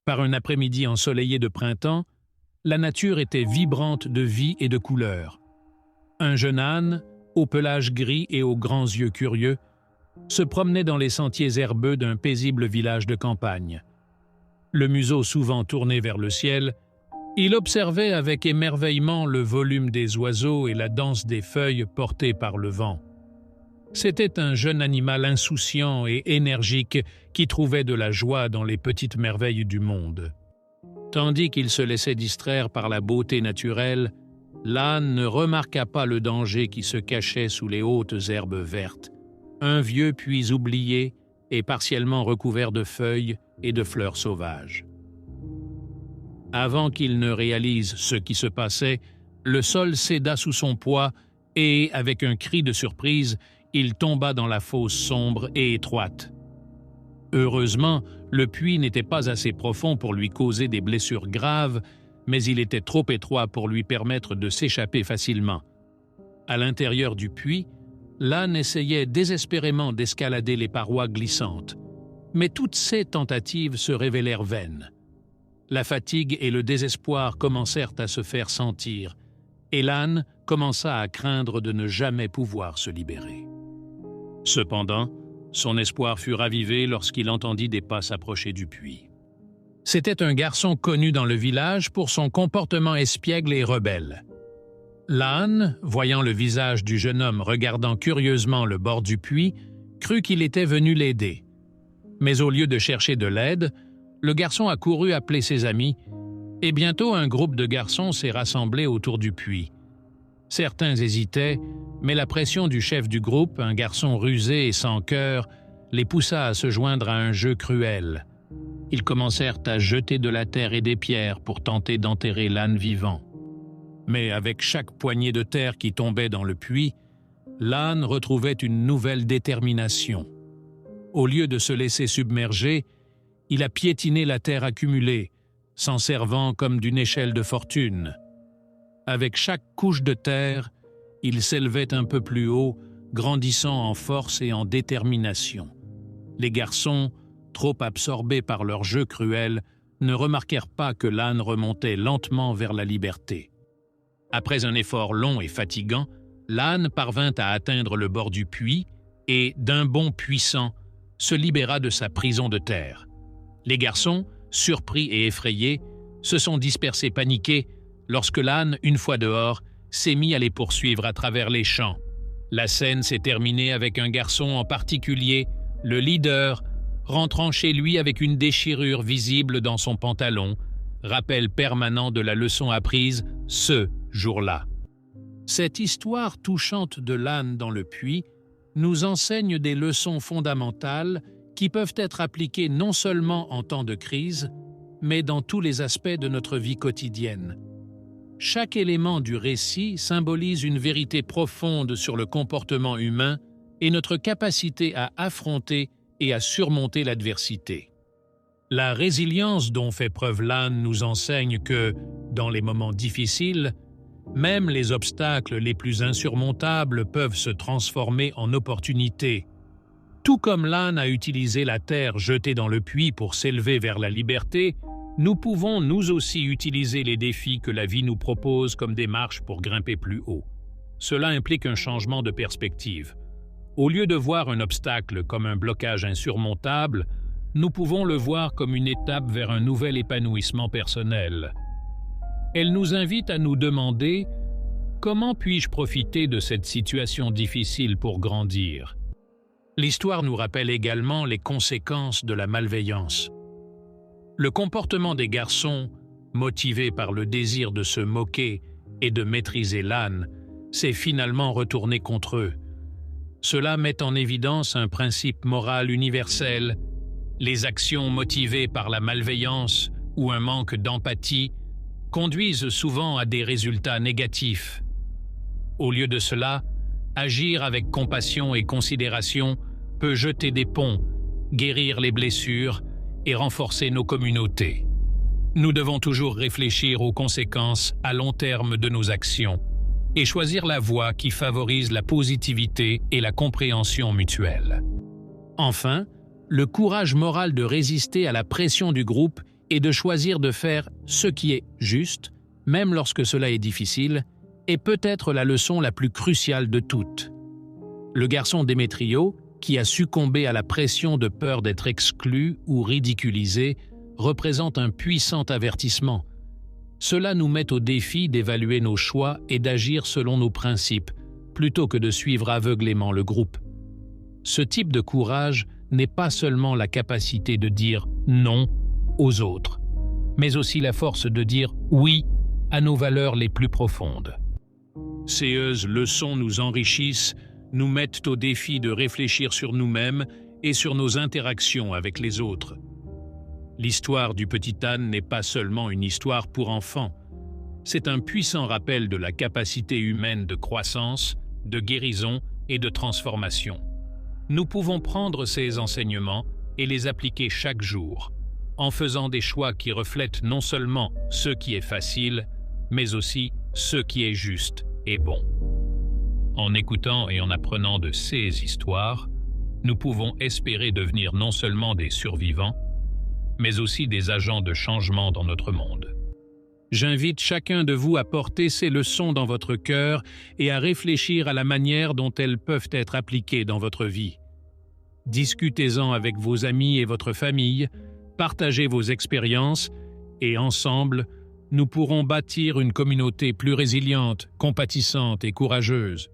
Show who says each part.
Speaker 1: Par un après-midi ensoleillé de printemps, la nature était vibrante de vie et de couleurs. Un jeune âne, au pelage gris et aux grands yeux curieux, se promenait dans les sentiers herbeux d'un paisible village de campagne. Le museau souvent tourné vers le ciel, il observait avec émerveillement le volume des oiseaux et la danse des feuilles portées par le vent. C'était un jeune animal insouciant et énergique qui trouvait de la joie dans les petites merveilles du monde. Tandis qu'il se laissait distraire par la beauté naturelle, l'âne ne remarqua pas le danger qui se cachait sous les hautes herbes vertes, un vieux puits oublié et partiellement recouvert de feuilles et de fleurs sauvages. Avant qu'il ne réalise ce qui se passait, le sol céda sous son poids et, avec un cri de surprise, il tomba dans la fosse sombre et étroite. Heureusement, le puits n'était pas assez profond pour lui causer des blessures graves, mais il était trop étroit pour lui permettre de s'échapper facilement. À l'intérieur du puits, l'âne essayait désespérément d'escalader les parois glissantes, mais toutes ces tentatives se révélèrent vaines. La fatigue et le désespoir commencèrent à se faire sentir, et l'âne commença à craindre de ne jamais pouvoir se libérer. Cependant, son espoir fut ravivé lorsqu'il entendit des pas s'approcher du puits. C'était un garçon connu dans le village pour son comportement espiègle et rebelle. L'âne, voyant le visage du jeune homme regardant curieusement le bord du puits, crut qu'il était venu l'aider. Mais au lieu de chercher de l'aide, le garçon accourut appeler ses amis, et bientôt un groupe de garçons s'est rassemblé autour du puits. Certains hésitaient, mais la pression du chef du groupe, un garçon rusé et sans cœur, les poussa à se joindre à un jeu cruel. Ils commencèrent à jeter de la terre et des pierres pour tenter d'enterrer l'âne vivant. Mais avec chaque poignée de terre qui tombait dans le puits, l'âne retrouvait une nouvelle détermination. Au lieu de se laisser submerger, il a piétiné la terre accumulée, s'en servant comme d'une échelle de fortune. Avec chaque couche de terre, il s'élevait un peu plus haut, grandissant en force et en détermination. Les garçons, trop absorbés par leur jeu cruel, ne remarquèrent pas que l'âne remontait lentement vers la liberté. Après un effort long et fatigant, l'âne parvint à atteindre le bord du puits et, d'un bond puissant, se libéra de sa prison de terre. Les garçons, surpris et effrayés, se sont dispersés paniqués lorsque l'âne, une fois dehors, s'est mis à les poursuivre à travers les champs. La scène s'est terminée avec un garçon en particulier, le leader, rentrant chez lui avec une déchirure visible dans son pantalon, rappel permanent de la leçon apprise ce jour-là. Cette histoire touchante de l'âne dans le puits nous enseigne des leçons fondamentales qui peuvent être appliquées non seulement en temps de crise, mais dans tous les aspects de notre vie quotidienne. Chaque élément du récit symbolise une vérité profonde sur le comportement humain et notre capacité à affronter et à surmonter l'adversité. La résilience dont fait preuve l'âne nous enseigne que, dans les moments difficiles, même les obstacles les plus insurmontables peuvent se transformer en opportunités. Tout comme l'âne a utilisé la terre jetée dans le puits pour s'élever vers la liberté, nous pouvons nous aussi utiliser les défis que la vie nous propose comme des marches pour grimper plus haut. Cela implique un changement de perspective. Au lieu de voir un obstacle comme un blocage insurmontable, nous pouvons le voir comme une étape vers un nouvel épanouissement personnel. Elle nous invite à nous demander « Comment puis-je profiter de cette situation difficile pour grandir ?» L'histoire nous rappelle également les conséquences de la malveillance. Le comportement des garçons, motivé par le désir de se moquer et de maîtriser l'âne, s'est finalement retourné contre eux. Cela met en évidence un principe moral universel. Les actions motivées par la malveillance ou un manque d'empathie conduisent souvent à des résultats négatifs. Au lieu de cela, agir avec compassion et considération peut jeter des ponts, guérir les blessures et renforcer nos communautés. Nous devons toujours réfléchir aux conséquences à long terme de nos actions et choisir la voie qui favorise la positivité et la compréhension mutuelle. Enfin, le courage moral de résister à la pression du groupe et de choisir de faire ce qui est juste, même lorsque cela est difficile, est peut-être la leçon la plus cruciale de toutes. Le garçon Démétrio, qui a succombé à la pression de peur d'être exclu ou ridiculisé, représente un puissant avertissement. Cela nous met au défi d'évaluer nos choix et d'agir selon nos principes, plutôt que de suivre aveuglément le groupe. Ce type de courage n'est pas seulement la capacité de dire « non » aux autres, mais aussi la force de dire « oui » à nos valeurs les plus profondes. Ces leçons nous enrichissent, nous mettent au défi de réfléchir sur nous-mêmes et sur nos interactions avec les autres. L'histoire du petit âne n'est pas seulement une histoire pour enfants. C'est un puissant rappel de la capacité humaine de croissance, de guérison et de transformation. Nous pouvons prendre ces enseignements et les appliquer chaque jour, en faisant des choix qui reflètent non seulement ce qui est facile, mais aussi ce qui est juste et bon. En écoutant et en apprenant de ces histoires, nous pouvons espérer devenir non seulement des survivants, mais aussi des agents de changement dans notre monde. J'invite chacun de vous à porter ces leçons dans votre cœur et à réfléchir à la manière dont elles peuvent être appliquées dans votre vie. Discutez-en avec vos amis et votre famille, partagez vos expériences et ensemble, nous pourrons bâtir une communauté plus résiliente, compatissante et courageuse.